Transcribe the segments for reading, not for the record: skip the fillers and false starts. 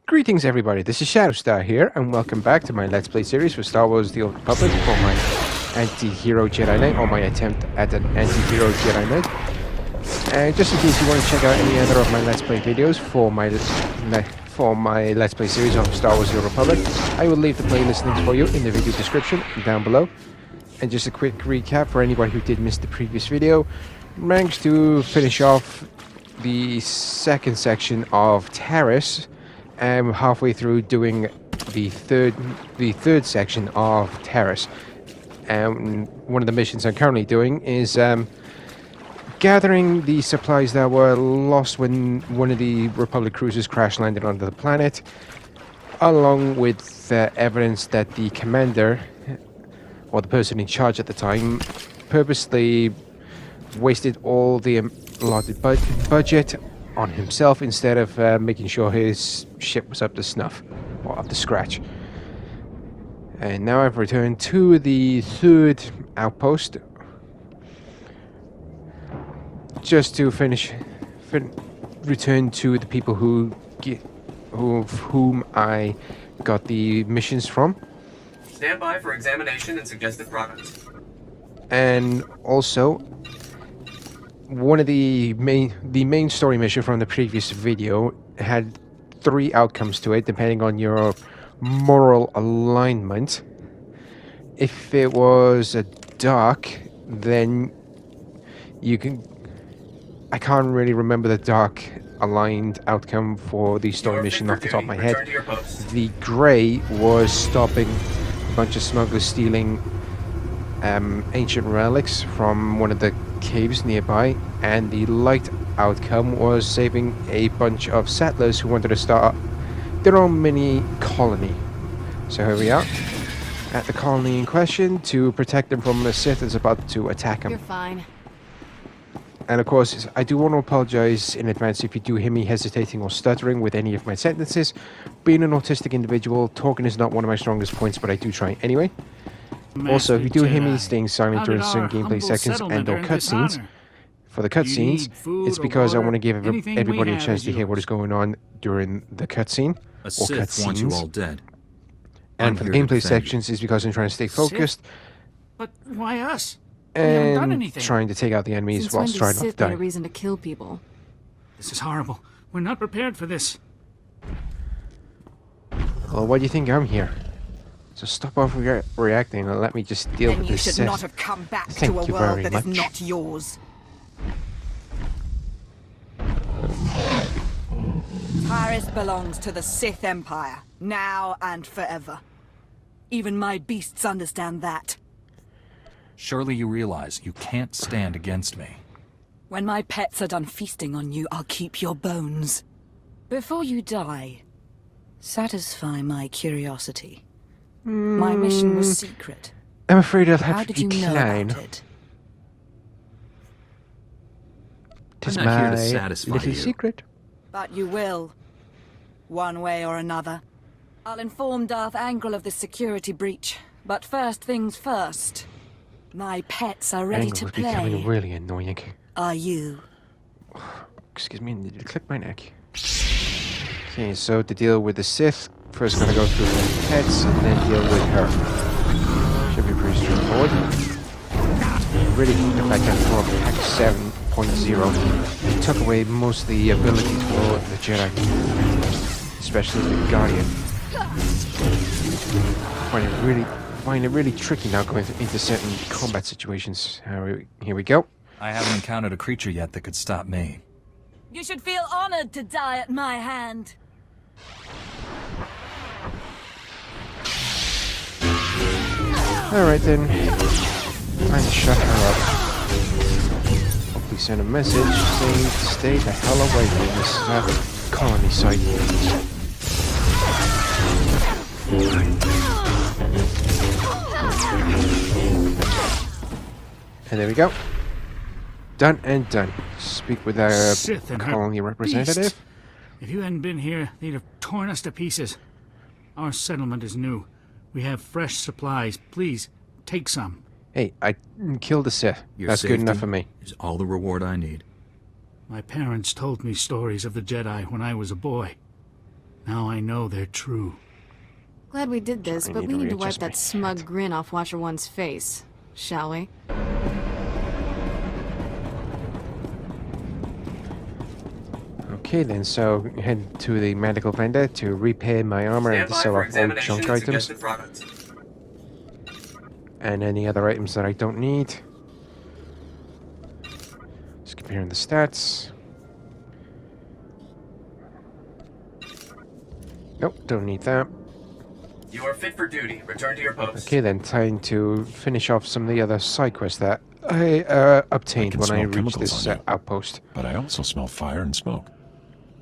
Greetings everybody, this is Shadowstar here, and welcome back to my Let's Play series for Star Wars The Old Republic for my anti-hero Jedi Knight, or my attempt at an anti-hero Jedi Knight. And just in case you want to check out any other of my Let's Play videos for my Let's Play series of Star Wars The Old Republic, I will leave the playlist links for you in the video description down below. And just a quick recap for anybody who did miss the previous video, managed to finish off the second section of Taris, and halfway through doing the third section of Taris. And one of the missions I'm currently doing is gathering the supplies that were lost when one of the Republic cruisers crash landed onto the planet, along with evidence that the commander, or the person in charge at the time, purposely wasted all the allotted budget on himself instead of making sure his ship was up to snuff, or up to scratch. And now I've returned to the third outpost, just to return to the people whom I got the missions from. Stand by for examination and suggested products. And also, one of the main story mission from the previous video had 3 outcomes to it, depending on your moral alignment. If it was a dark, then you can... I can't really remember the dark aligned outcome for the story mission off the top of my head. The grey was stopping a bunch of smugglers stealing ancient relics from one of the caves nearby, and the light outcome was saving a bunch of settlers who wanted to start their own mini colony. So here we are at the colony in question to protect them from the Sith that's about to attack them. You're fine. And of course, I do want to apologize in advance if you do hear me hesitating or stuttering with any of my sentences. Being an autistic individual, talking is not one of my strongest points, but I do try anyway. Also, if you do hear me staying silent during certain gameplay sections and or cutscenes, for the cutscenes, it's because I want to give everybody a chance to hear what is going on during the cutscene, or cutscenes. And for the gameplay sections, it's because I'm trying to stay focused. But why us? And trying to take out the enemies while striding off dying. A reason to kill people. This is horrible. We're not prepared for this. Well, why do you think I'm here? So stop overreacting and let me just deal with this. You should not have come back to a world that is not yours. Taris belongs to the Sith Empire, now and forever. Even my beasts understand that. Surely you realize you can't stand against me. When my pets are done feasting on you, I'll keep your bones. Before you die, satisfy my curiosity. My mission was secret. I'm afraid I'll have How to did you know decline. about it? Tis I'm not here to my satisfy little you. secret. But you will. One way or another. I'll inform Darth Angral of this security breach. But first things first. My pets are ready to Angle's play. becoming really annoying. Are you? Excuse me, did you clip my neck? Okay, so to deal with the Sith, first gonna go through the pets and then deal with her. Should be pretty straightforward. Really hate the fact that for Pack 7.0 took away most of the abilities for the Jedi, especially the Guardian. Find it really tricky now going into certain combat situations. Here we go. I haven't encountered a creature yet that could stop me. You should feel honored to die at my hand. Alright then. Time to shut her up. Hopefully send a message saying to stay the hell away from this colony site. And there we go. Done and done. Speak with our colony representative. Beast. If you hadn't been here, they'd have torn us to pieces. Our settlement is new. We have fresh supplies. Please, take some. Hey, I killed a Sith. That's good enough for me. Is all the reward I need. My parents told me stories of the Jedi when I was a boy. Now I know they're true. Glad we did this, I but need we to need to wipe readjust my that smug hat. grin off Watcher One's face, shall we? Okay then, so head to the medical vendor to repair my armor and Stand to by sell for off all examination junk and items suggested products. and any other items that I don't need. Just comparing the stats. Nope, don't need that. You are fit for duty. Return to your post. Okay then, time to finish off some of the other side quests that I obtained can when I smell reached chemicals this on you. outpost. But I also smell fire and smoke.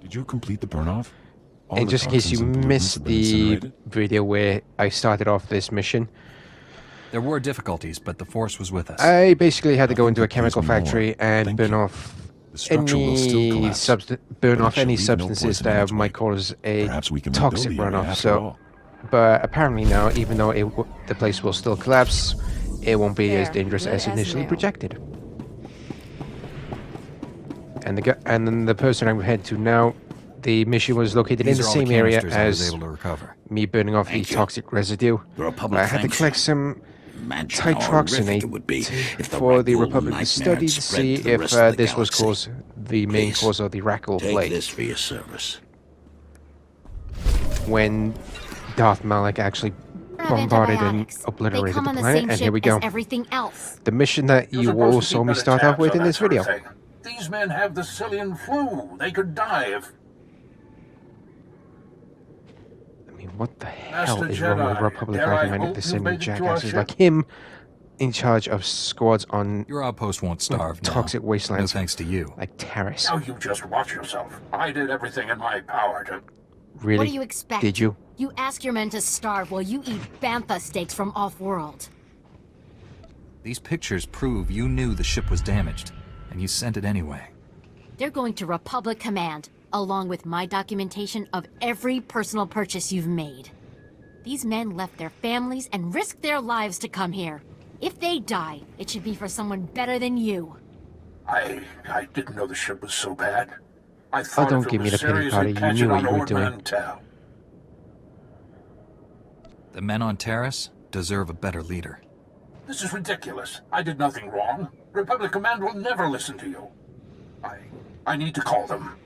Did you complete the burn-off? All And the just in case you toxins and pollutants missed have been the incinerated? video where I started off this mission, There were difficulties, but the Force was with us. I basically had to go Nothing into a could please chemical me more. factory and Thank burn you. off The structure will still any collapse, burn but it off shall any leave no substances poison in that its might wake. cause a Perhaps we can toxic rebuild the area runoff. after So, all. but apparently now, even though the place will still collapse, it won't be as There, dangerous good as as initially new. projected. And then the person I'm heading to now, the mission was located in These the are all the same area canisters I was as able to recover. me burning off the Thank you. toxic residue. The Republic I had to thanks collect you. some Imagine how horrific it would be titroxinate if the for the Raggul Republic to nightmare study had to spread see to the if rest of the this was galaxy. the main Please, cause of the Raggul Take plague. this for your service. When Darth Malak actually bombarded and obliterated the planet, and here we go. Everything else. The mission that You're you supposed all to saw keep me better start off tabs with on in that this sort of video. thing. These men have the Cillian flu. They could die if... I mean, what the hell Master is wrong with Jedi, Republic dare I argument hope the you've same made it to our jackasses ship? like him in charge of squads on Your outpost won't starve now. toxic No wastelands thanks to you. like Taris? Now you just watch yourself. I did everything in my power to... Really? What do you expect? Did you? You ask your men to starve while you eat bantha steaks from off-world. These pictures prove you knew the ship was damaged, and you sent it anyway. They're going to Republic Command, along with my documentation of every personal purchase you've made. These men left their families and risked their lives to come here. If they die, it should be for someone better than you. I didn't know the ship was so bad. I thought don't if it give me was the pity serious, party. we'd You catch knew it what on you were Old doing. Man Tau. The men on Taris deserve a better leader. This is ridiculous. I did nothing wrong. Republic Command will never listen to you. I need to call them.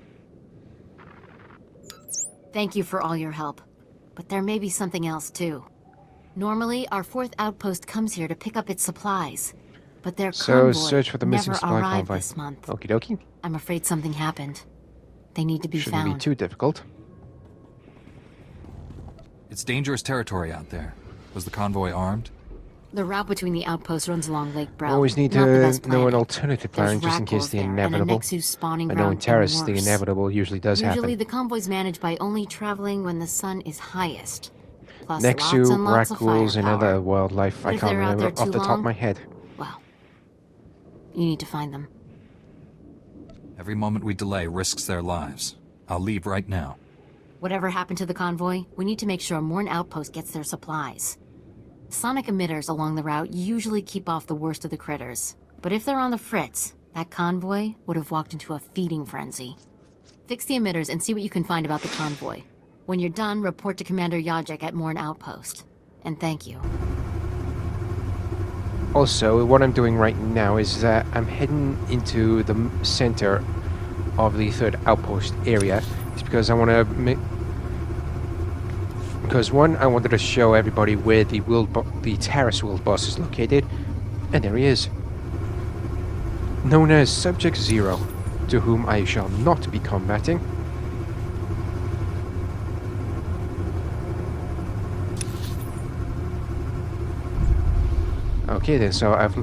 Thank you for all your help. But there may be something else, too. Normally, our 4th outpost comes here to pick up its supplies. But their So convoy search for the missing never supply arrived convoy. this month. Okie dokie. I'm afraid something happened. They need to be Shouldn't found. be too difficult. It's dangerous territory out there. Was the convoy armed? The route between the outposts runs along Lake Brow. Always need Not the to best know an planning. alternative plan There's just in case Raggul's the there, inevitable. And a Nexus spawning I know in ground, Taris and the worse. inevitable usually does Usually happen. the convoy's managed by only traveling when the sun is highest. Plus Nexu, lots and lots of Raccoons, and firepower. other wildlife But I if can't they're out remember there off the too top of long- my head. Well, you need to find them. Every moment we delay risks their lives. I'll leave right now. Whatever happened to the convoy, we need to make sure Morn Outpost gets their supplies. Sonic emitters along the route usually keep off the worst of the critters. But if they're on the fritz, that convoy would have walked into a feeding frenzy. Fix the emitters and see what you can find about the convoy. When you're done, report to Commander Yajek at Morn Outpost. And thank you. Also, what I'm doing right now is that I'm heading into the center of the 3rd outpost area. It's because I want to because one, I wanted to show everybody where the Taris world boss is located, and there he is, known as Subject Zero, to whom I shall not be combating. Okay then, so I've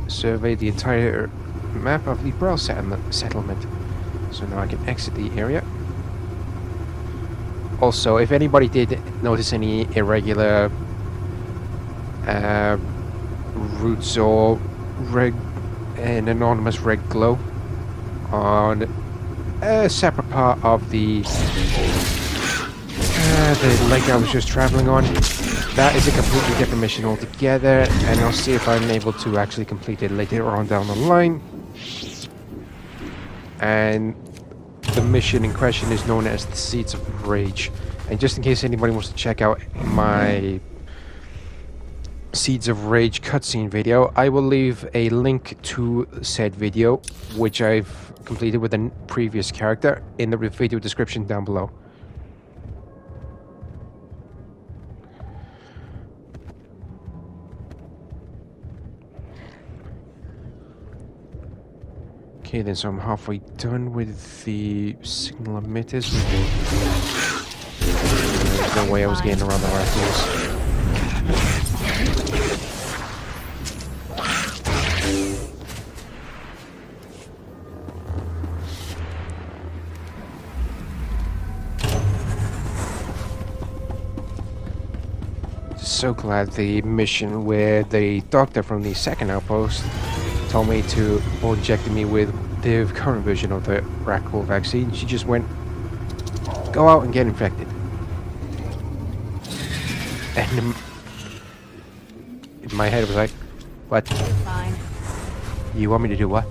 surveyed the entire map of the Brawl settlement. So now I can exit the area. Also, if anybody did notice any irregular routes or an anonymous red glow on a separate part of the lake I was just traveling on, that is a completely different mission altogether, and I'll see if I'm able to actually complete it later on down the line. And the mission in question is known as the Seeds of Rage. And just in case anybody wants to check out my Seeds of Rage cutscene video, I will leave a link to said video, which I've completed with a previous character, in the video description down below. Okay then, so I'm halfway done with the signal emitters. There's no way I was getting around the rifles. So glad the mission where the doctor from the second outpost told me to, or injected me with the current version of the raccoon vaccine. She just went, go out and get infected. And in my head it was like, what? Fine. You want me to do what?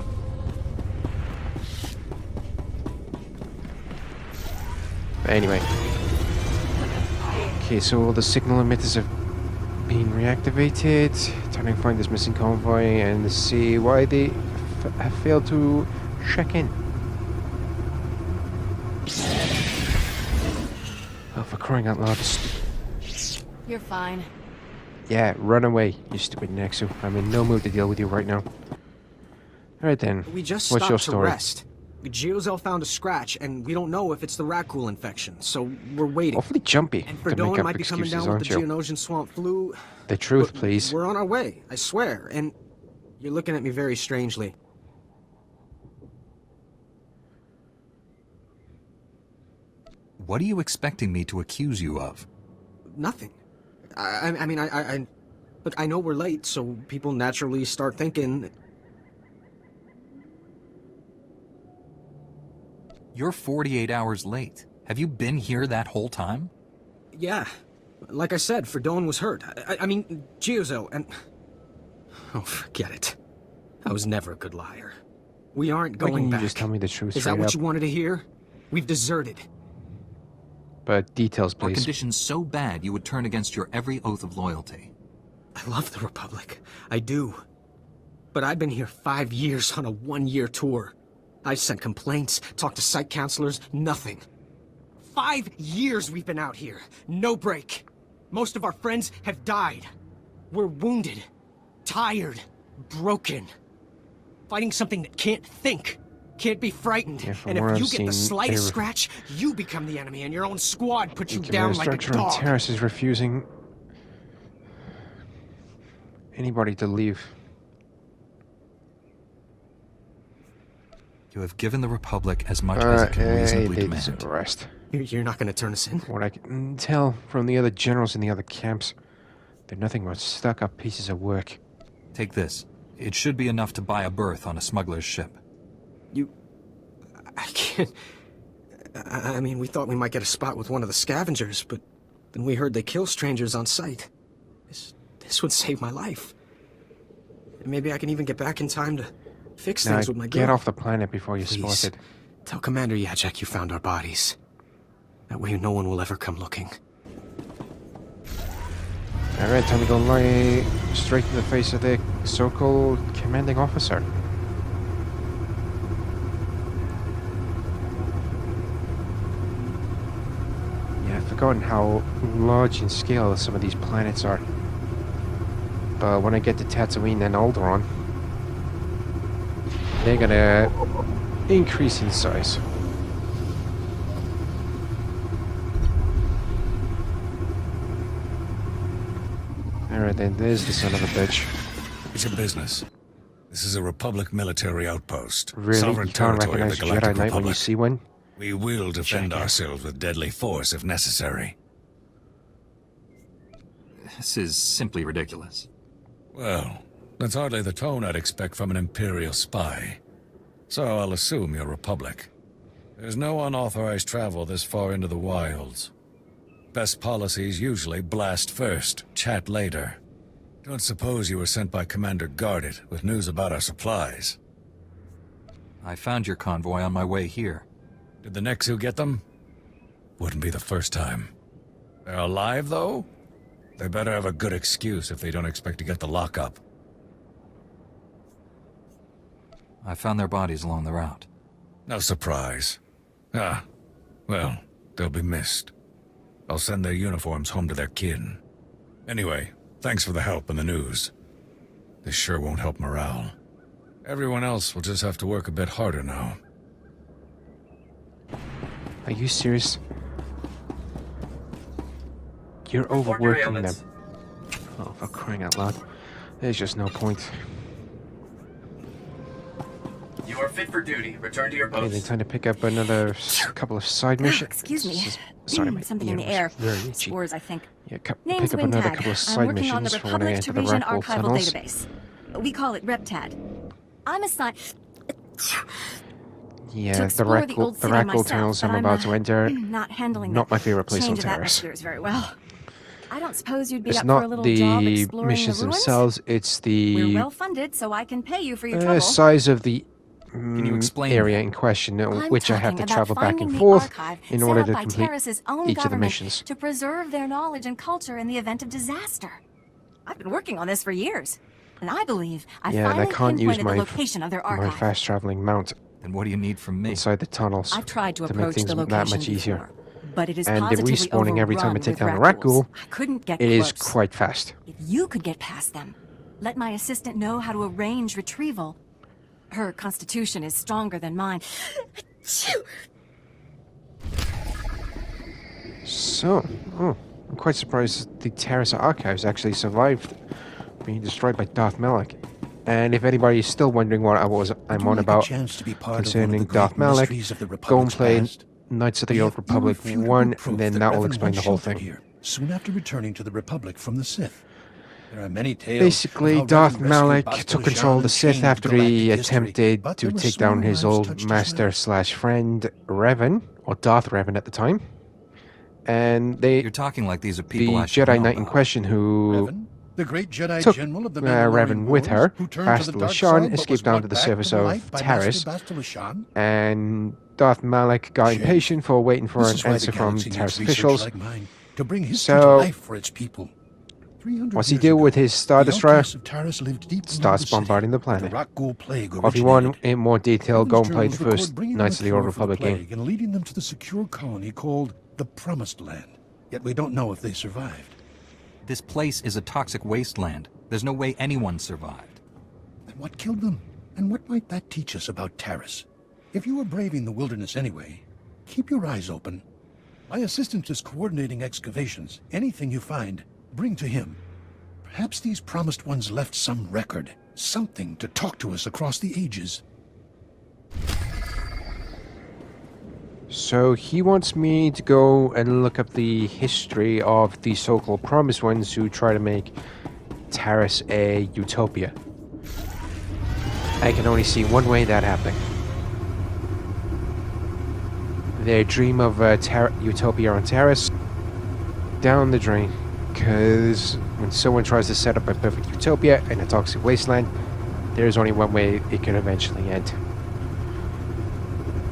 But anyway. Okay, so all the signal emitters have been reactivated. Trying to find this missing convoy and see why they have failed to check in. Oh, for crying out loud. You're fine. Yeah, run away, you stupid Nexu. I'm in no mood to deal with you right now. Alright then, We just what's your stopped to story? rest. Geozel found a scratch, and we don't know if it's the Rakul infection, so we're waiting. Awfully jumpy And to make Verdone up might be coming excuses, down with aren't the you? Geonosian swamp flu. The truth, but please. We're on our way, I swear, and you're looking at me very strangely. What are you expecting me to accuse you of? Nothing. I mean, look, I know we're late, so people naturally start thinking... You're 48 hours late. Have you been here that whole time? Yeah. Like I said, Verdone was hurt. I mean, Geozel, and... Oh, forget it. I was never a good liar. We aren't Why going can't you back. just tell me the truth Is that straight what up? you wanted to hear? We've deserted. But details, Are please. conditions so bad you would turn against your every oath of loyalty? I love the Republic. I do. But I've been here 5 years on a one-year tour. I've sent complaints, talked to site counselors, nothing. 5 years we've been out here. No break. Most of our friends have died. We're wounded, tired, broken. Fighting something that can't think, can't be frightened. Yeah, from and where if you I've get the seen, slightest they're- scratch, you become the enemy and your own squad puts you The down like a structure on dog. Taris is refusing anybody to leave. You have given the Republic as much as it can reasonably they demand. deserve arrest. You're not going to turn us in? What I can tell from the other generals in the other camps, they're nothing but stuck-up pieces of work. Take this. It should be enough to buy a berth on a smuggler's ship. I can't... I mean, we thought we might get a spot with one of the scavengers, but then we heard they kill strangers on sight. This would save my life. And maybe I can even get back in time to fix Now things with my get girl. off the planet before you're Please, spotted. tell Commander Yajek you found our bodies. That way no one will ever come looking. Alright, time to go lie straight in the face of the so-called commanding officer. Yeah, I've forgotten how large in scale some of these planets are. But when I get to Tatooine and Alderaan, they're gonna increase in size. Alright then, there's the son of a bitch. It's a business. This is a Republic military outpost. Really? Sovereign You can't territory of the recognize Galactic Jedi Knight when you Republic. see one? We will defend Jackass. ourselves with deadly force if necessary. This is simply ridiculous. Well, that's hardly the tone I'd expect from an Imperial spy. So I'll assume you're Republic. There's no unauthorized travel this far into the wilds. Best policies usually blast first, chat later. Don't suppose you were sent by Commander Guarded with news about our supplies. I found your convoy on my way here. Did the Nexu get them? Wouldn't be the first time. They're alive, though? They better have a good excuse if they don't expect to get the lockup. I found their bodies along the route. No surprise. Ah, well, they'll be missed. I'll send their uniforms home to their kin. Anyway, thanks for the help and the news. This sure won't help morale. Everyone else will just have to work a bit harder now. Are you serious? You're Report your overworking them. ailments. Oh, for crying out loud. There's just no point. You are fit for duty. Return to your Okay, they post. trying to pick up another couple of side missions. Excuse me. Sorry, my Something in ear the was air. very itchy. Spores, I think. Yeah, Name's pick up another Wingtag. couple of I'm side working on the missions for when I Republic enter the Teresian Rackle Archival tunnels. Database. We call it RepTad. I'm assigned Yeah, to the explore the Rackle, old the city Rackle myself, tunnels but I'm I'm about to enter. not handling Not the my favorite place on change of Taris. atmospheres very well. I don't suppose you'd be It's up for a not little job the exploring missions the ruins? themselves, it's We're the well funded, so I can pay you for your trouble. size of the Can you explain area that? in question, I'm which I have to talking about travel back finding and the forth archive in set order up to by complete Taris's own each of the government missions. to preserve their knowledge and culture in the event of disaster. I've been working on this for years, and I believe I Yeah, and I finally can't use pinpointed the location of their my archive. fast traveling mount And what do you need from me? inside the tunnels I've tried to make approach things the that location much easier. before, but it is And the positively respawning every time I overrun take with down the raccoons. Rackle, I couldn't get it is close. quite fast. If you could get past them, let my assistant know how to arrange retrieval. Her constitution is stronger than mine. So, I'm quite surprised the Taris archives actually survived being destroyed by Darth Malak. And if anybody is still wondering what I'm on about concerning Darth Malak, go and play Knights of the Old Republic 1, and then that will explain the whole thing. Soon after returning to the Republic from the Sith. There are many tales Basically, of how Darth Revan Malak rescued took Bastila control of Shan the Sith and after changed he galactic history, attempted but to there were take down small his lives old touched as master well. slash friend, Revan, or Darth Revan at the time. And You're talking like these are the people I should Jedi know Knight in about. question who Revan, the great Jedi took general of the Revan with her, who turned to the Bastila dark Shan, side, but was escaped down to brought the back surface to of life by Taris, Master Bastila Shan. and Darth Malak got impatient for waiting for This an is why the answer from galaxy needs Taris research officials. like mine, to bring history to So, life for its people. 300 what's he years do ago, with his Star the Destroyer? outcasts of Taris lived deep below Starts the city, bombarding the where planet. The Rakghoul plague Or if you want originated. in more detail, go and play the Record first bringing Knights of them the a Old cure for the Republic game. plague and leading them to the secure colony called the Promised Land. Yet we don't know if they survived. This place is a toxic wasteland. There's no way anyone survived. And what killed them? And what might that teach us about Taris? If you are braving the wilderness anyway, keep your eyes open. My assistant is coordinating excavations. Anything you find, bring to him. Perhaps these promised ones left some record, something to talk to us across the ages. So he wants me to go and look up the history of the so-called Promised Ones who try to make Taris a utopia. I can only see one way that happening. Their dream of utopia on Taris down the drain. Because when someone tries to set up a perfect utopia in a toxic wasteland, there's only one way it can eventually end.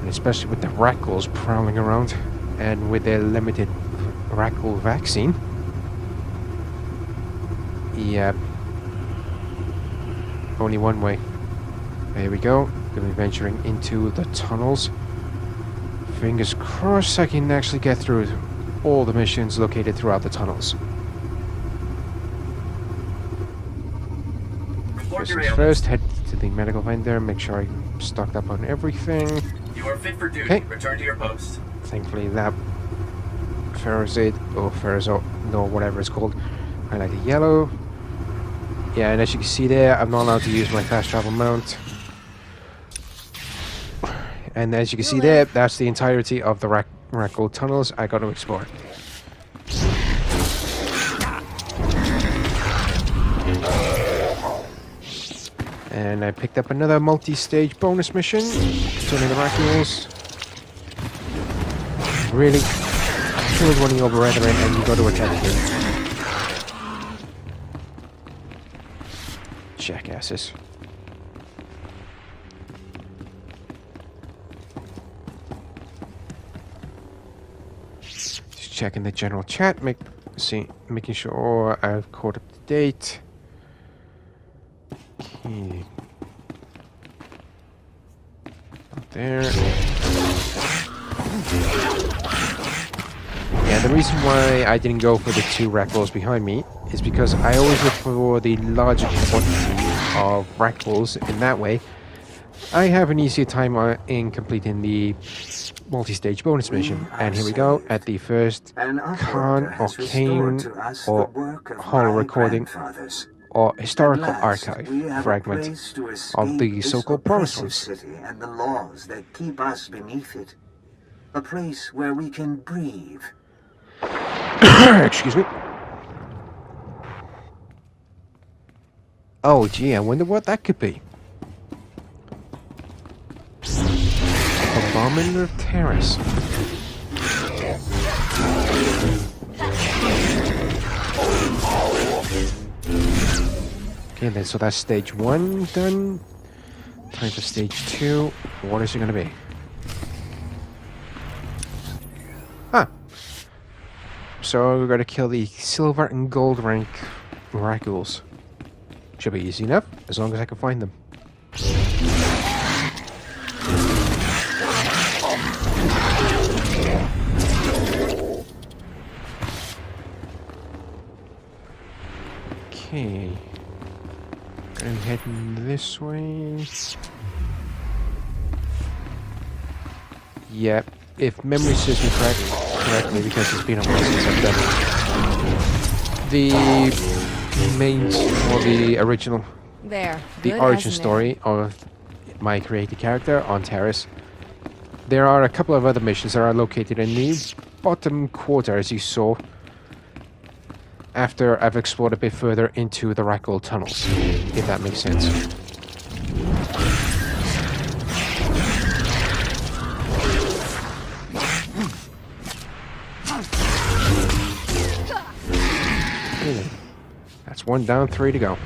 And especially with the Rackles prowling around, and with their limited Rackle vaccine. Yeah. Only one way. There we go. Gonna be venturing into the tunnels. Fingers crossed I can actually get through all the missions located throughout the tunnels. First things first, head to the medical vendor, make sure I'm stocked up on everything. You are fit for duty. Okay. Return to your post. Thankfully that Ferrozid, or Ferrozol, no, whatever it's called, highlighted yellow. Yeah, and as you can see there, I'm not allowed to use my fast travel mount. And as you can see there, that's the entirety of the Rackle tunnels I got to explore. And I picked up another multi-stage bonus mission concerning the Rackles. Really? Killed one of your brethren and you got to attack him. Jackasses. checking the general chat, making sure I've caught up to date. Okay. Not there. Yeah, the reason why I didn't go for the 2 rack balls behind me is because I always look for the larger quantity of rack balls. In that way, I have an easier time in completing the multi-stage bonus mission. And here we go at the first Khan or Kane or holo recording or historical archive fragment of the so-called promised ones. City and the laws that keep us beneath it. A place where we can breathe. Excuse me. Oh gee, I wonder what that could be. Bombing of Taris. Okay then, so that's stage 1 done. Time for stage 2. What is it gonna be? Huh. So we're gonna kill the silver and gold rank Rackles. Should be easy enough, as long as I can find them. Okay. I'm heading this way. Yep. If memory serves me correctly, because it's been a while since I've done it. The main, or the original, the origin story of my created character on Taris. There are a couple of other missions that are located in the bottom quarter, as you saw, after I've explored a bit further into the Rackle tunnels, if that makes sense. That's 1 down, 3 to go.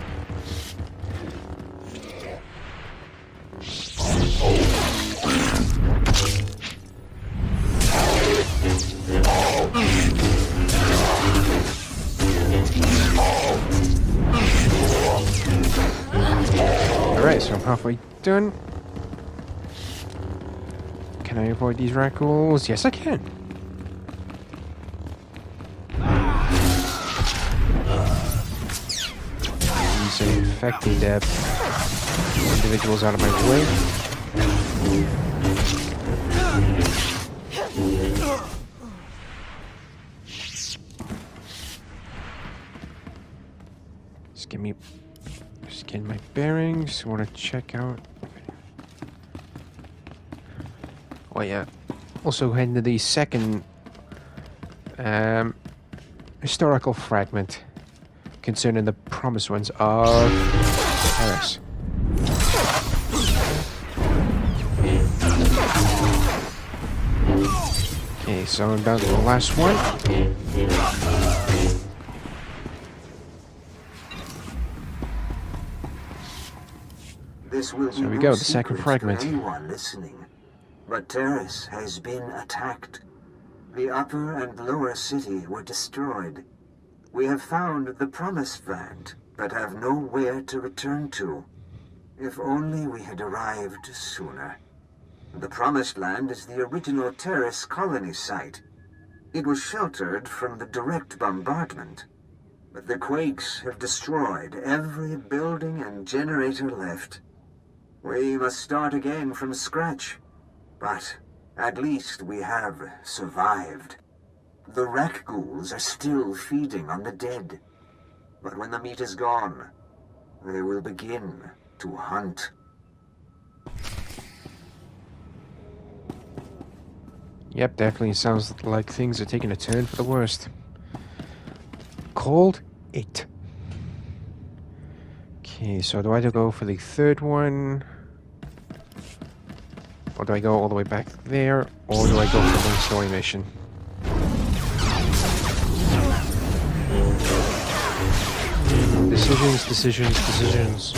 Alright, so I'm halfway done. Can I avoid these Rackles? Yes, I can. Infected individuals out of my way. Just getting my bearings. Want to check out. Oh yeah. Also heading to the second historical fragment concerning the promised ones of Taris. Okay, so I'm down to the last one. So we go, the second fragment. Anyone listening, but Taris has been attacked. The upper and lower city were destroyed. We have found the promised land, but have nowhere to return to. If only we had arrived sooner. The promised land is the original Taris colony site. It was sheltered from the direct bombardment, but the quakes have destroyed every building and generator left. We must start again from scratch, but at least we have survived. The wreck ghouls are still feeding on the dead, but when the meat is gone, they will begin to hunt. Yep, definitely sounds like things are taking a turn for the worst. Called it. Okay, so do I go for the third one? Or do I go all the way back there? Or do I go for the main story mission? Decisions.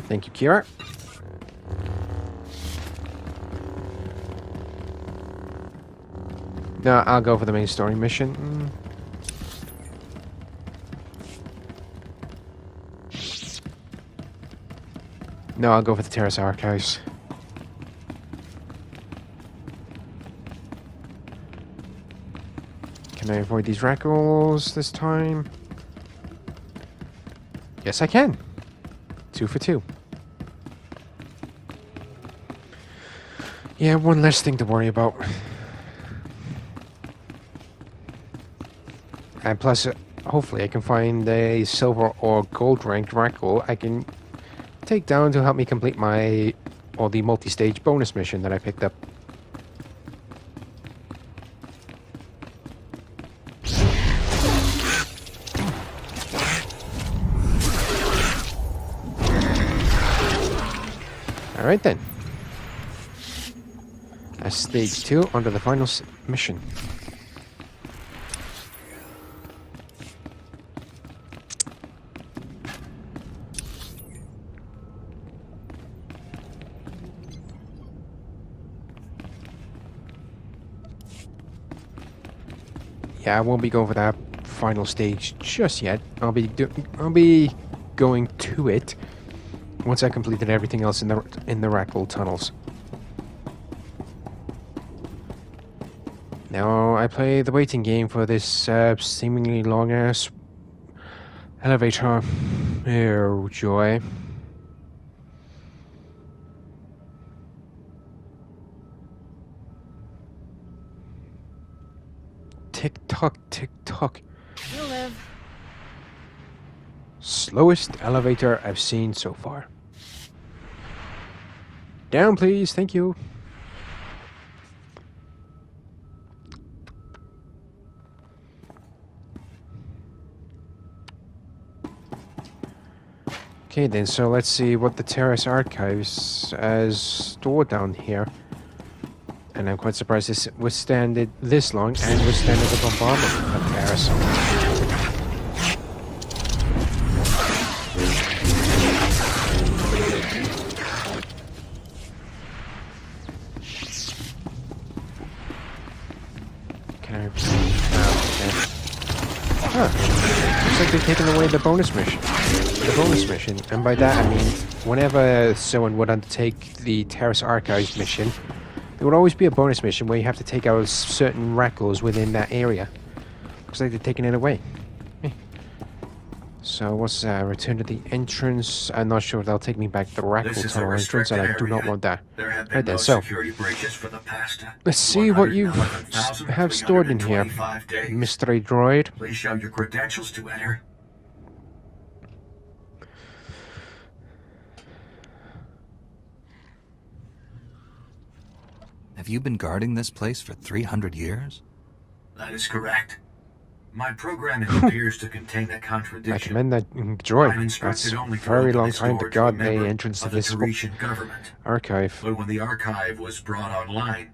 Thank you, Kira. No, I'll go for the main story mission. No, I'll go for the Taris Archives. Can I avoid these rackles this time? Yes, I can. 2 for 2. Yeah, one less thing to worry about. And plus, hopefully I can find a silver or gold ranked rackle I can take down to help me complete the multi-stage bonus mission that I picked up. Alright then. That's stage 2 under the final mission. Yeah, I won't be going for that final stage just yet. I'll be going to it once I completed everything else in the Rackle tunnels. Now I play the waiting game for this seemingly long ass elevator. Oh joy. Tick tock, tick tock. You'll live. Slowest elevator I've seen so far. Down, please. Thank you. Okay then, so let's see what the Taris Archives has stored down here. And I'm quite surprised this withstanded this long and withstanded the bombardment of Taris. Can I... Huh. Looks like they've taken away the bonus mission. And by that I mean, whenever someone would undertake the Taris Archives mission, there would always be a bonus mission where you have to take out certain rackles within that area. Looks like they're taking it away. So what's that? Return to the entrance. I'm not sure if they'll take me back to the rackle tunnel entrance, and I do not want that. Right then, so let's see what you have stored in here, mystery droid. Please show your credentials to enter. Have you been guarding this place for 300 years? That is correct. My programming appears to contain a contradiction. I commend that droid. That's a very long time to guard the entrance to this archive. But when the archive was brought online,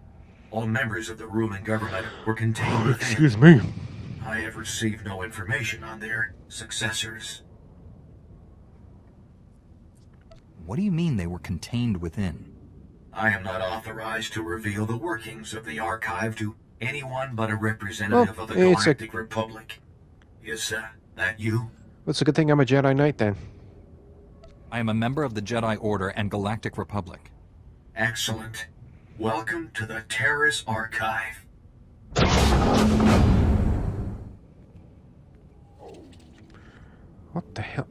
all members of the ruling government were contained within. Excuse me. I have received no information on their successors. What do you mean they were contained within? I am not authorized to reveal the workings of the archive to anyone but a representative of the Galactic Republic. Is that you? What's a good thing I'm a Jedi Knight then? I am a member of the Jedi Order and Galactic Republic. Excellent. Welcome to the Taris Archive. What the hell?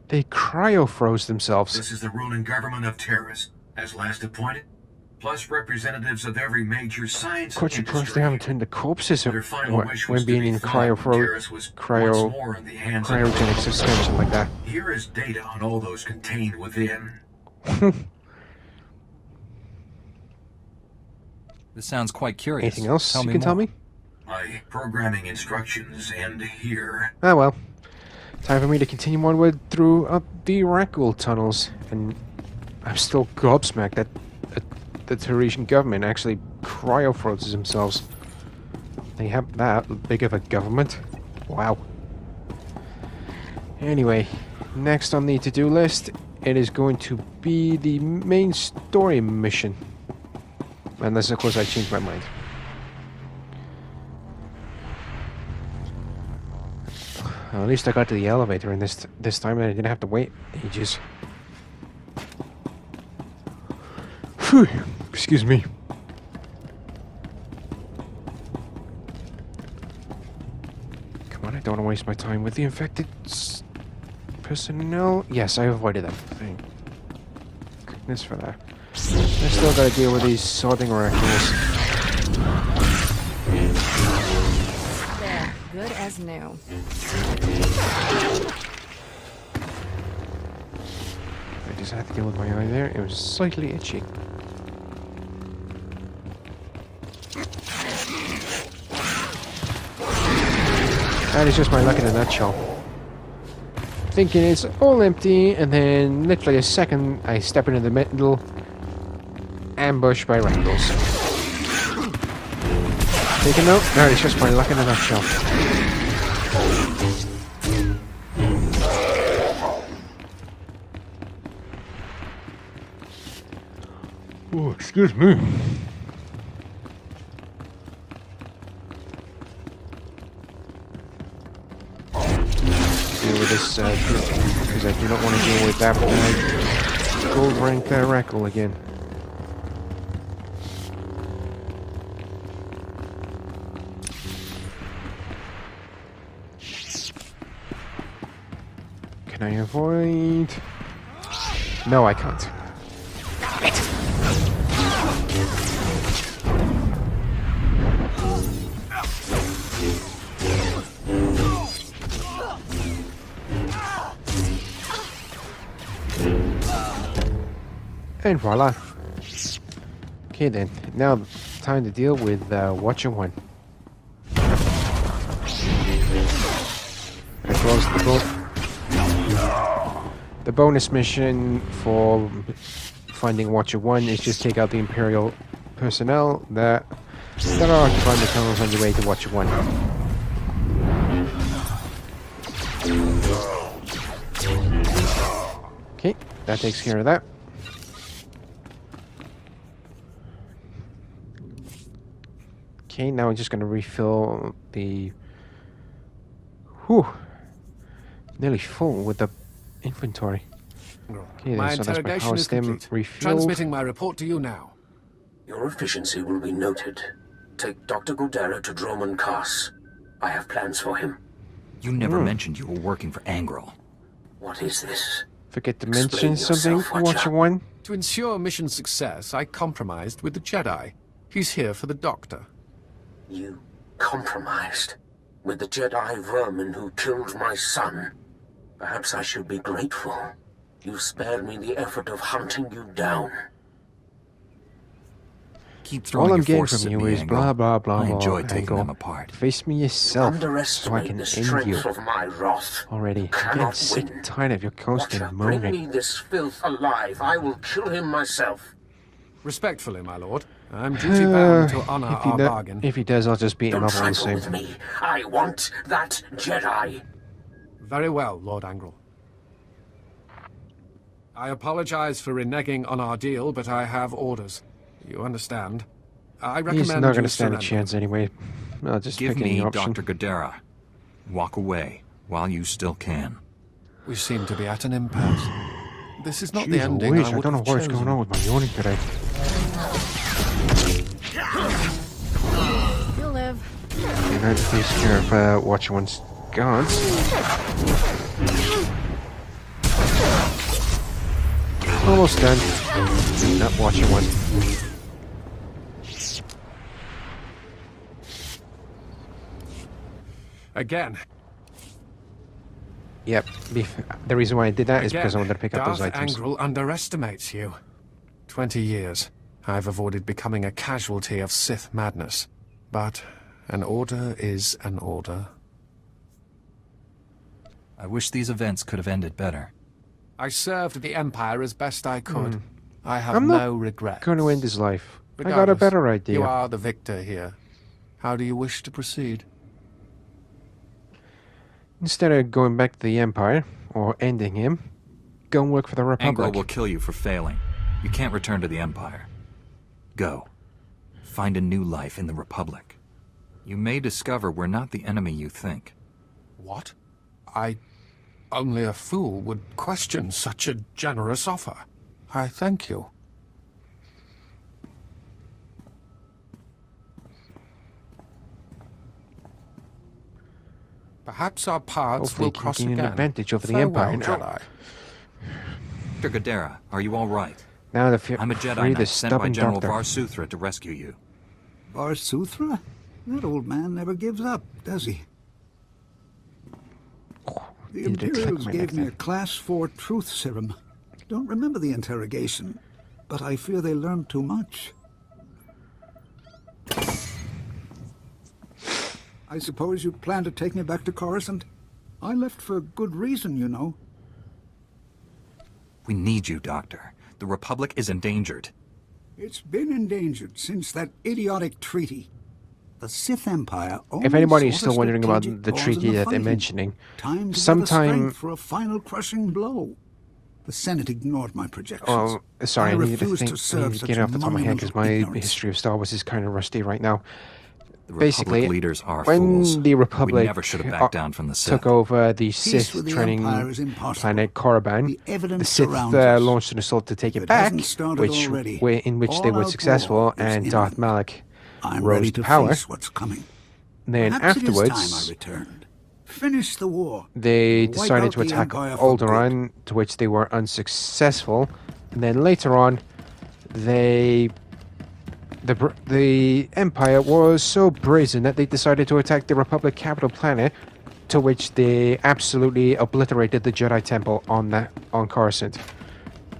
They cryo-froze themselves. This is the ruling government of Taris, as last appointed, plus representatives of every major science Could you trust they haven't turned the corpses when being in cryogenic suspension like that? Here is data on all those contained within. This sounds quite curious. Anything else you can tell me? My programming instructions end here. Ah well. Time for me to continue onward through up the Rackle tunnels, and I'm still gobsmacked that the Tarisian government actually cryo-froze themselves. They have that big of a government? Wow. Anyway, next on the to-do list, it is going to be the main story mission. Unless, of course, I change my mind. Well, at least I got to the elevator in this time, and I didn't have to wait ages. Phew, excuse me. Come on, I don't want to waste my time with the infected personnel. Yes, I avoided them. Thank goodness for that. I still gotta deal with these sodding oracles. There, good as new. I just had to deal with my eye there. It was slightly itchy. That is just my luck in a nutshell. Thinking it's all empty, and then literally a second I step into the middle, ambushed by Wrangles. Take a note. That is just my luck in a nutshell. Oh, excuse me. Deal with this because I do not want to deal with that gold rank Rackle again. Can I avoid? No, I can't. Damn it! And voila. Okay then, now time to deal with Watcher 1. I closed the boat. The bonus mission for finding Watcher 1 is just take out the Imperial personnel that are occupying the tunnels on your way to Watcher 1. Okay, that takes care of that. Okay, now I'm just going to refill the... Whew! Nearly full with the inventory. Okay, my then, so that's my interrogation power is stem complete. refilled. Transmitting my report to you now. Your efficiency will be noted. Take Dr. Godera to Droman Kaas. I have plans for him. You never mentioned you were working for Angrel. What is this? Forget to mention Explain something, yourself, Watcher 1? To ensure mission success, I compromised with the Jedi. He's here for the Doctor. You compromised with the Jedi vermin who killed my son. Perhaps I should be grateful. You spared me the effort of hunting you down. Keep throwing All I'm your getting forces from at you me, is Angle. blah blah blah I blah. enjoy taking Angle. them apart. Face me yourself, so I Underestimate can the end strength you of my wrath. already. I'm getting Cannot sick win. and tired of your constant Watcher, bring me moaning. this filth alive. I will kill him myself. Respectfully, my lord. I'm duty bound to honor our bargain. If he does, I'll just beat him Don't up all the trifle same. with me. I want that Jedi. Very well, Lord Angrel. I apologize for reneging on our deal, but I have orders. You understand? I recommend He's not going you to stand a surrender. chance anyway. I'll just Give pick any me option. Dr. Godera. Walk away while you still can. We seem to be at an impasse. This is not Jeez the ending Louise, I would don't know have what's chosen. going on with my yawning today. You'll live. And that takes care of Watcher 1's guards. Almost done. Not Watcher 1. Again. Yep. The reason why I did that is Again, because I wanted to pick up those Darth items. Angrel underestimates you. 20 years. I've avoided becoming a casualty of Sith madness. But an order is an order. I wish these events could have ended better. I served the Empire as best I could. I have I'm no not regrets. going to end his life. I got a Regardless, better idea. You are the victor here. How do you wish to proceed? Instead of going back to the Empire, or ending him, go and work for the Republic. Angrel will kill you for failing. You can't return to the Empire. Go. find a new life in the Republic. You may discover we're not the enemy you think. What? Only a fool would question such a generous offer. I thank you. Perhaps our paths Hopefully will you can cross gain again. an advantage over the Farewell, Empire now. Jedi. Dr. Gadara, are you all right? Now the I'm a Jedi free the Knight sent by stubborn General doctor. Varsuthra to rescue you. Varsuthra? That old man never gives up, does he? The Did it click Imperials my gave neck me a there? Class 4 truth serum. Don't remember the interrogation, but I fear they learned too much. I suppose you plan to take me back to Coruscant? I left for good reason, you know. We need you, Doctor. The Republic is endangered. It's been endangered since that idiotic treaty. The Sith Empire If anybody is only still saw wondering about strategic the flaws treaty in the that they're fighting. mentioning, Time to gather sometime... strength for a final crushing blow. The Senate ignored my projections. Oh, sorry, I need to refuse think. to I serve need to such get a off the top of my head because my monumental ignorance. history of Star Wars is kind of rusty right now. The Basically, Republic leaders are when fools. the Republic We never should have backed down from the Sith. took over the Peace Sith with the training Empire is impossible. planet Korriban, The the evidence Sith surrounds us. launched an assault to take If it it back, hasn't started which already, in which they were all-out successful, war is and Darth imminent. Malak I'm rose ready to to power. face what's coming. Then Perhaps it is afterwards, time I returned. Finish the war. they Wipe decided out to the attack Empire for good. Alderaan, to which they were unsuccessful. And then later on, the Empire was so brazen that they decided to attack the Republic capital planet, to which they absolutely obliterated the Jedi Temple on Coruscant.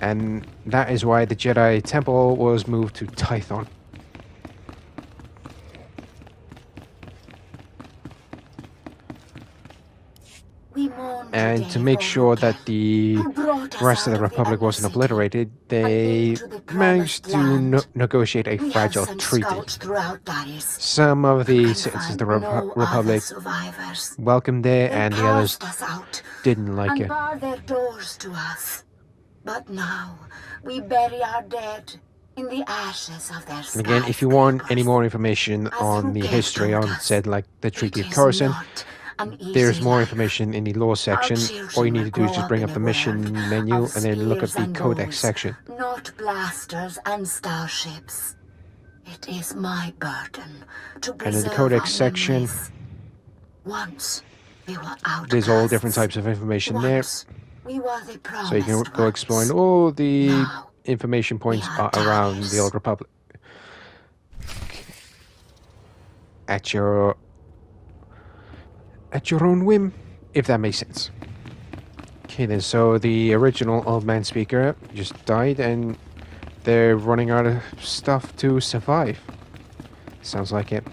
And that is why the Jedi Temple was moved to Tython. And to make sure that the rest of the Republic wasn't obliterated, they managed to negotiate a fragile treaty. Some of the citizens of the Republic welcomed it, and the others didn't like it. Bar their doors to us. But now we bury our dead in the ashes of their And again, if you want any more information on the history on said, like the Treaty of Coruscant, there's more information in the law section. All you need to do is just bring up the mission menu and then look at the Codex section. Not blasters and starships. It is my burden to And in preserve the Codex our section, memories. Once we were outcasts. there's all different types of information there. We were the So you can go exploring all the information points around the Old Republic. Okay. At your own whim, if that makes sense. Okay then, so the original old man speaker just died and they're running out of stuff to survive. Sounds like it.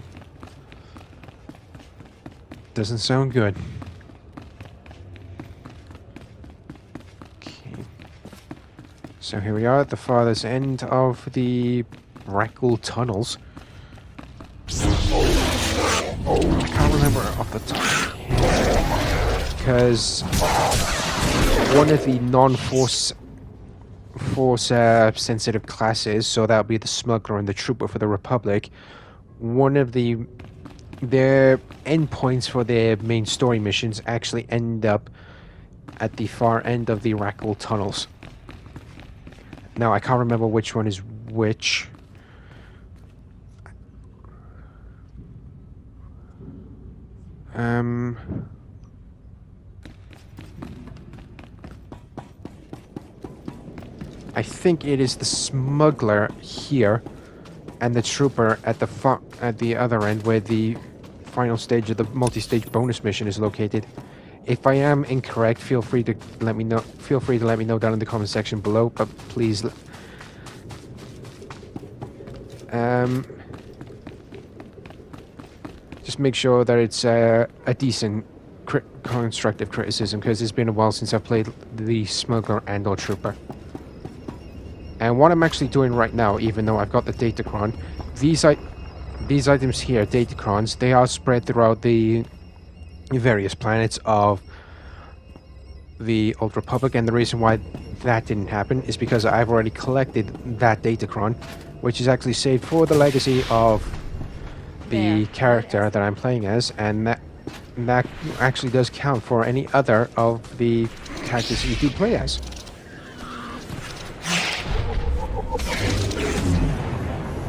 Doesn't sound good. Okay. So here we are at the farthest end of the Rackle tunnels. I can't remember off the top of my head, because one of the non-force sensitive classes, so that would be the smuggler and the trooper for the Republic, one of their endpoints for their main story missions actually end up at the far end of the Rackle tunnels. Now I can't remember which one is which. I think it is the smuggler here, and the trooper at the other end, where the final stage of the multi-stage bonus mission is located. If I am incorrect, feel free to let me know. Feel free to let me know down in the comment section below. But please, just make sure that it's a decent, constructive criticism, because it's been a while since I've played the smuggler and/or trooper. And what I'm actually doing right now, even though I've got the Datacron, these items here, Datacrons, they are spread throughout the various planets of the Old Republic, and the reason why that didn't happen is because I've already collected that Datacron which is actually saved for the legacy of the character that I'm playing as, and that actually does count for any other of the characters you do play as.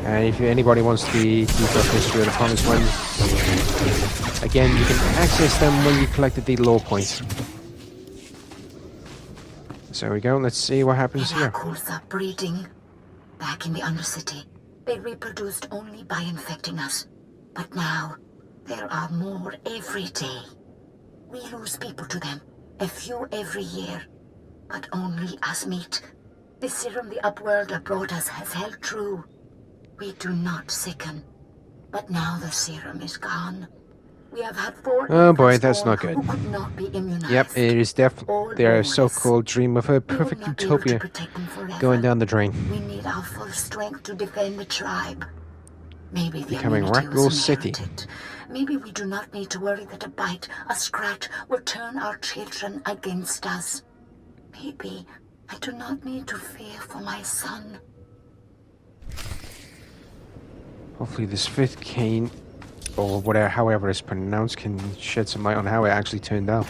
And if anybody wants the detailed history of the promised ones, again, you can access them when you collected the lore points. So there we go, let's see what happens here. Miracles are breeding. Back in the Undercity, they reproduced only by infecting us. But now, there are more every day. We lose people to them, a few every year, but only as meat. The serum the Upworlder brought us has held true. We do not sicken. But now the serum is gone. We have had 4 Oh boy, that's not good. who could not be immunized. Yep, it is definitely their so-called dream of a perfect utopia going down the drain. We need our full strength to defend the tribe. Maybe the Becoming immunity Raccoon was City. inherited. Maybe we do not need to worry that a bite, a scratch, will turn our children against us. Maybe I do not need to fear for my son. Hopefully this 5th cane, or whatever, however it's pronounced, can shed some light on how it actually turned out.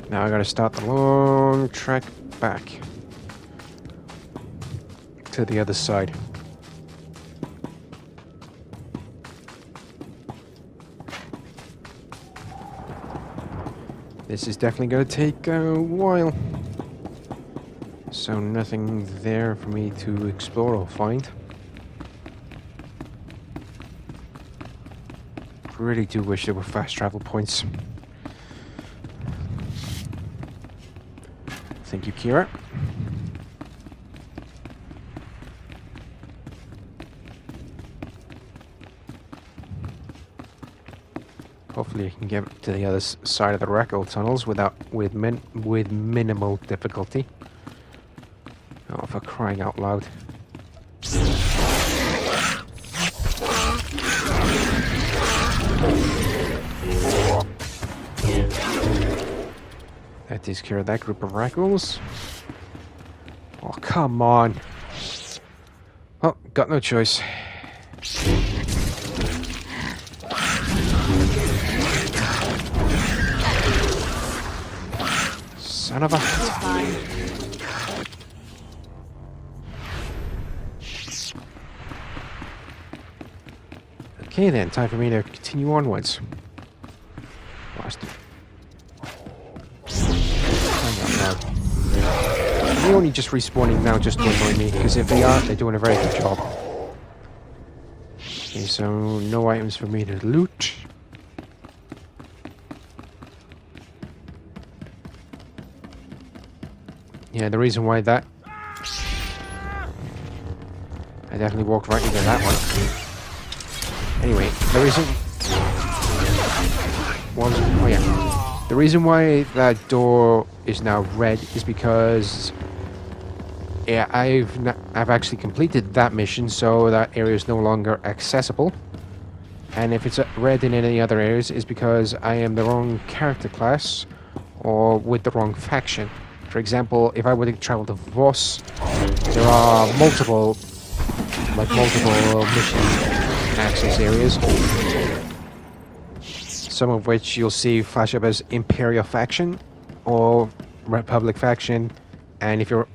Now I gotta start the long trek back to the other side. This is definitely going to take a while. So nothing there for me to explore or find. Really do wish there were fast travel points. Thank you, Kira. Hopefully I can get to the other side of the Racco tunnels with minimal difficulty. Oh, for crying out loud. That takes care of that group of Raccos. Oh, come on. Oh, got no choice. Son of a... Okay then, time for me to continue onwards. Lost it. They're only just respawning now just to annoy me, because if they aren't, they're doing a very good job. Okay, so no items for me to loot. Yeah, the reason why that... I definitely walked right into that one. Anyway, the reason... Oh yeah. The reason why that door is now red is because... Yeah, I've actually completed that mission, so that area is no longer accessible. And if it's red in any other areas, it's because I am the wrong character class or with the wrong faction. For example, if I were to travel to Voss, there are multiple mission access areas. Some of which you'll see flash up as Imperial faction or Republic faction, and if you're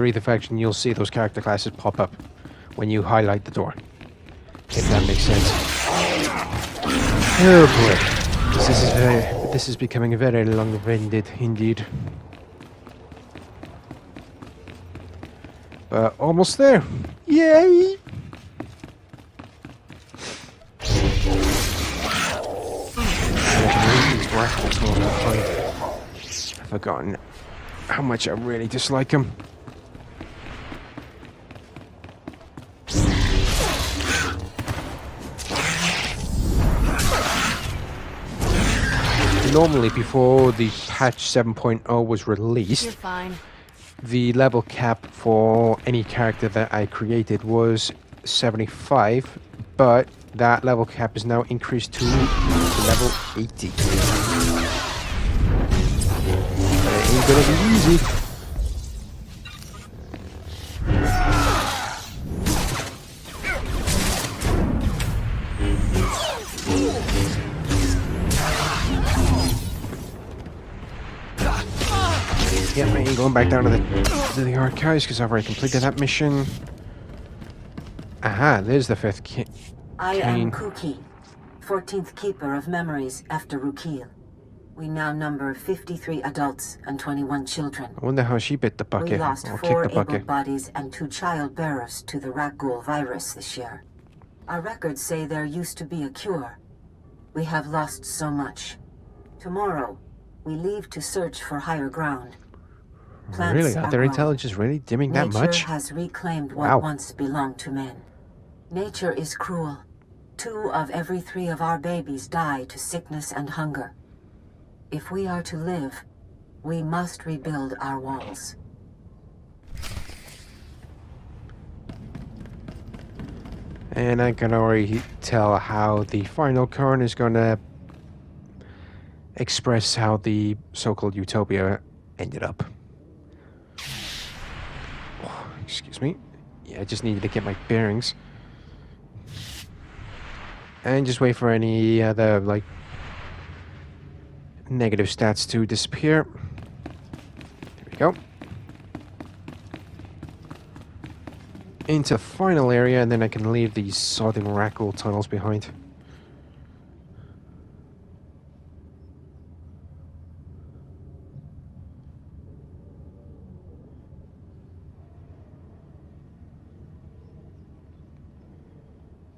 either faction, you'll see those character classes pop up when you highlight the door. If that makes sense. Oh boy, this is becoming very long-winded indeed. But almost there. Yay! I've forgotten how much I really dislike him. Normally, before the patch 7.0 was released, You're fine. The level cap for any character that I created was 75, but that level cap is now increased to level 80. But it ain't gonna be easy. Yep, I ain't going back down to the archives because I've already completed that mission. Aha, there's the 5th I am Kuki, 14th Keeper of Memories after Rukil. We now number 53 adults and 21 children. I wonder how she bit the bucket. We lost Or 4 kicked the bucket. able bodies and 2 child bearers to the Rakghoul virus this year. Our records say there used to be a cure. We have lost so much. Tomorrow, we leave to search for higher ground. Plants Really? Are their growing. intelligence really dimming that much? Nature has reclaimed what Wow. once belonged to men. Nature is cruel. 2 of every 3 of our babies die to sickness and hunger. If we are to live, we must rebuild our walls. And I can already tell how the final Karn is gonna express how the so-called utopia ended up. Oh, excuse me. Yeah, I just needed to get my bearings. And just wait for any other, like, negative stats to disappear. There we go. Into the final area, and then I can leave these sodding Rakghoul tunnels behind.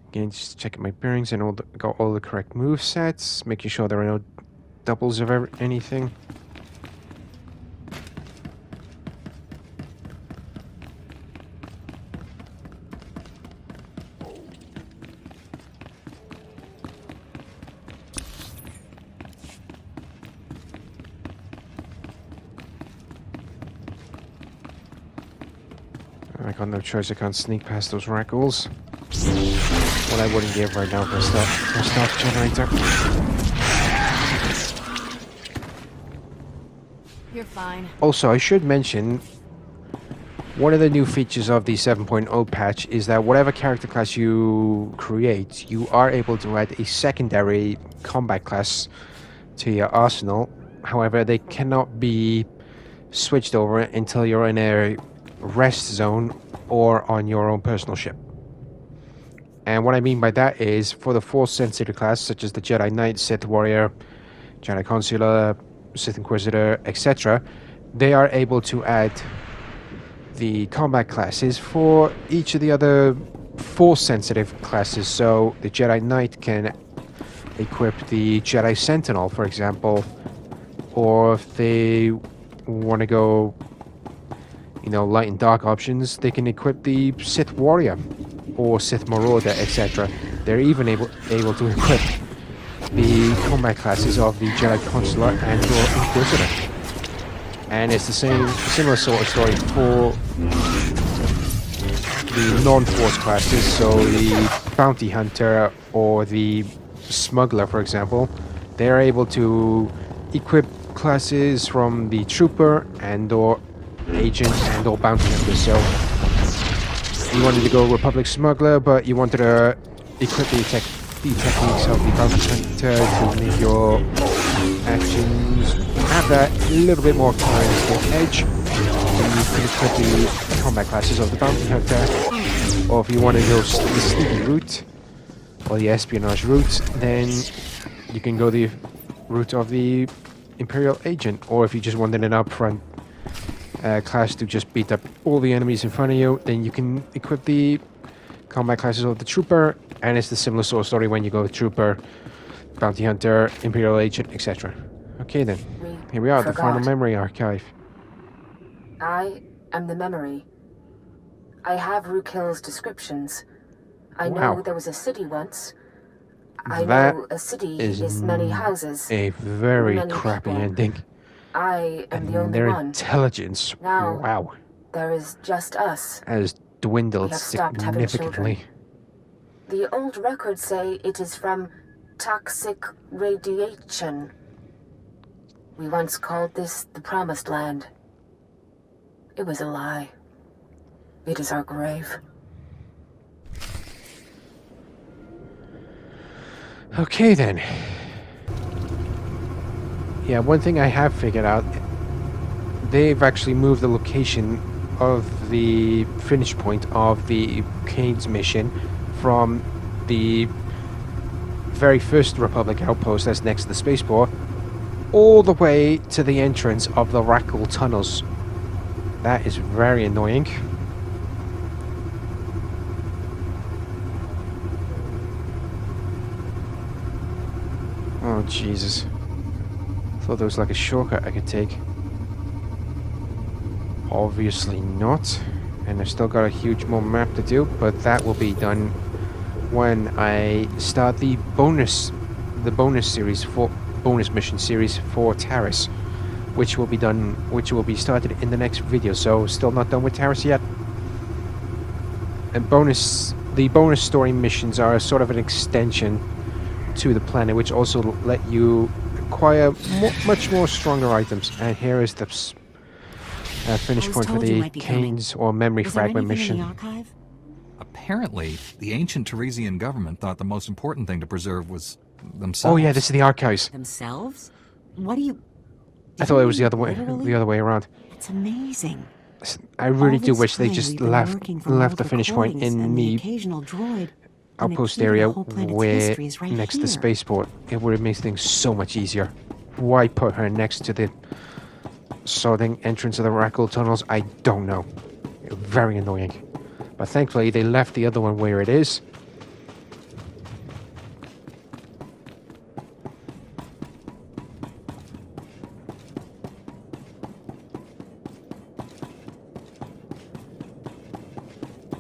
Again, just checking my bearings and got all the correct move sets, making sure there are no doubles of anything. I got no choice, I can't sneak past those Rakghouls. What I wouldn't give right now for a stealth generator. You're fine. Also, I should mention, one of the new features of the 7.0 patch is that whatever character class you create, you are able to add a secondary combat class to your arsenal. However, they cannot be switched over until you're in a rest zone or on your own personal ship. And what I mean by that is, for the Force-sensitive class, such as the Jedi Knight, Sith Warrior, Jedi Consular, Sith Inquisitor, etc., they are able to add the combat classes for each of the other Force-sensitive classes. So the Jedi Knight can equip the Jedi Sentinel, for example, or if they want to go, you know, light and dark options, they can equip the Sith Warrior or Sith Marauder, etc. They're even able to equip the combat classes of the Jedi Consular and or Inquisitor. And it's the similar sort of story for the non-Force classes, so the Bounty Hunter or the Smuggler, for example. They're able to equip classes from the Trooper and or Agent and or Bounty Hunter. So you wanted to go Republic Smuggler, but you wanted to equip the techniques of the Bounty Hunter to make your actions have that little bit more time for edge. Then you can equip the combat classes of the Bounty Hunter, or if you want to go the sneaky route or the espionage route, then you can go the route of the Imperial Agent, or if you just wanted an upfront class to just beat up all the enemies in front of you, then you can equip the combat classes of the Trooper, and it's the similar sort of story when you go with Trooper, Bounty Hunter, Imperial Agent, etc. Okay then, here we are, the final memory archive. I am the memory. I have Rukil's descriptions. I know there was a city once. I know a city is many houses. A very many crappy people. ending. I am the only Their one. intelligence, Now, wow, there is just us. has dwindled We have stopped having significantly. The old records say it is from toxic radiation. We once called this the Promised Land. It was a lie. It is our grave. Okay then. Yeah, one thing I have figured out, they've actually moved the location of the finish point of the Kane's mission from the very first Republic outpost that's next to the spaceport all the way to the entrance of the Rackle tunnels. That is very annoying. Oh Jesus. Thought there was like a shortcut I could take. Obviously not. And I've still got a huge more map to do, but that will be done when I start the bonus series for bonus mission series for Taris, which will be started in the next video. So still not done with Taris yet. And the bonus story missions are sort of an extension to the planet, which also let you acquire much more stronger items. And here is the finish point for the Kane's or memory fragment mission. Apparently, the ancient Tarisian government thought the most important thing to preserve was themselves. Oh yeah, this is the archives. Themselves? What do you... I thought it was the other way around. It's amazing. I really do wish they just left the finish point in the outpost area where next to the spaceport. It would have made things so much easier. Why put her next to the southern entrance of the Rackle tunnels? I don't know. Very annoying. But thankfully they left the other one where it is.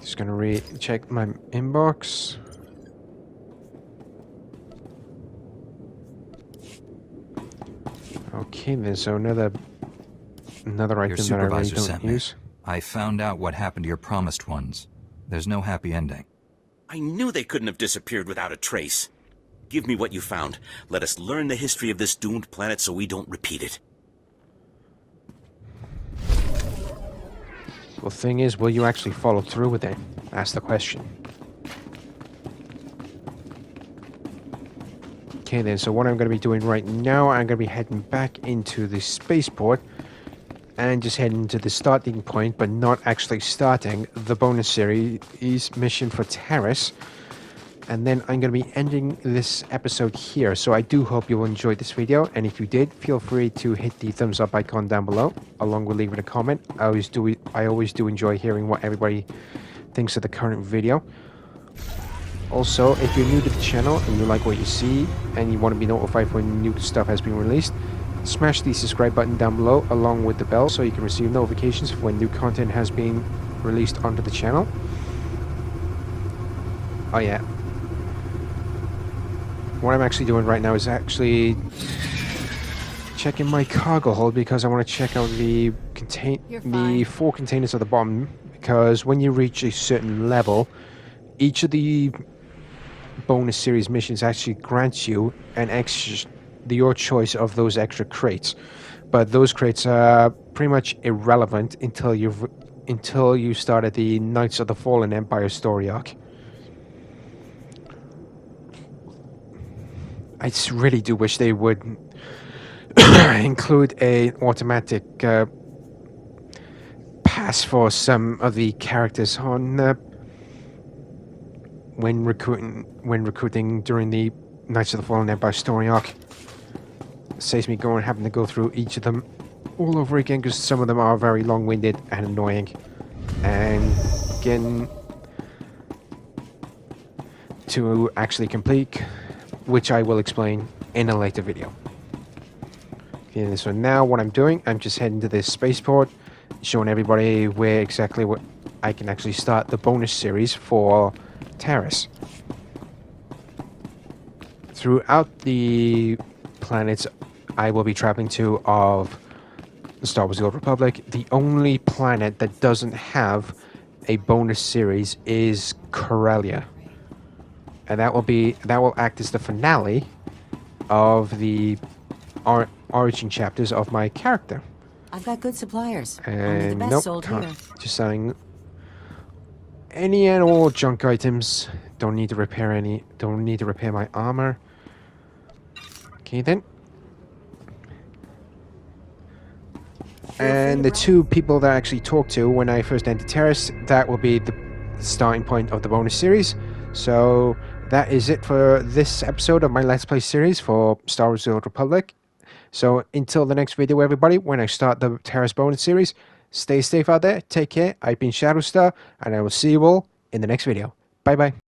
Just gonna recheck my inbox. Okay, then, so another item that I really don't use. I found out what happened to your promised ones. There's no happy ending. I knew they couldn't have disappeared without a trace. Give me what you found. Let us learn the history of this doomed planet so we don't repeat it. Well, thing is, will you actually follow through with it? That's the question. Okay then, so what I'm going to be doing right now, I'm going to be heading back into the spaceport and just heading to the starting point, but not actually starting the bonus series mission for Taris. And then I'm going to be ending this episode here. So I do hope you enjoyed this video, and if you did, feel free to hit the thumbs up icon down below, along with leaving a comment. I always do enjoy hearing what everybody thinks of the current video. Also, if you're new to the channel and you like what you see and you want to be notified when new stuff has been released, smash the subscribe button down below along with the bell so you can receive notifications when new content has been released onto the channel. Oh yeah. What I'm actually doing right now is actually checking my cargo hold, because I want to check out the 4 containers at the bottom, because when you reach a certain level, each of the bonus series missions actually grants you your choice of those extra crates, but those crates are pretty much irrelevant until you started the Knights of the Fallen Empire story arc. I just really do wish they would include a automatic pass for some of the characters on when recruiting during the Knights of the Fallen Empire story arc. It saves me having to go through each of them all over again, because some of them are very long-winded and annoying, and again to actually complete, which I will explain in a later video. Okay, so now what I'm doing, I'm just heading to this spaceport, showing everybody where exactly I can actually start the bonus series for Taris. Throughout the planets I will be traveling to of Star Wars: The Old Republic, the only planet that doesn't have a bonus series is Corellia. And that will act as the finale of the origin chapters of my character. I've got good suppliers. And only the best nope, sold can't. here. Just selling any and all junk items. Don't need to repair any. Don't need to repair my armor. Okay then. And the two people that I actually talked to when I first entered Taris, that will be the starting point of the bonus series. So that is it for this episode of my Let's Play series for Star Wars: The Old Republic. So until the next video, everybody, when I start the Taris bonus series, stay safe out there, take care. I've been Shadowstar, and I will see you all in the next video. Bye bye.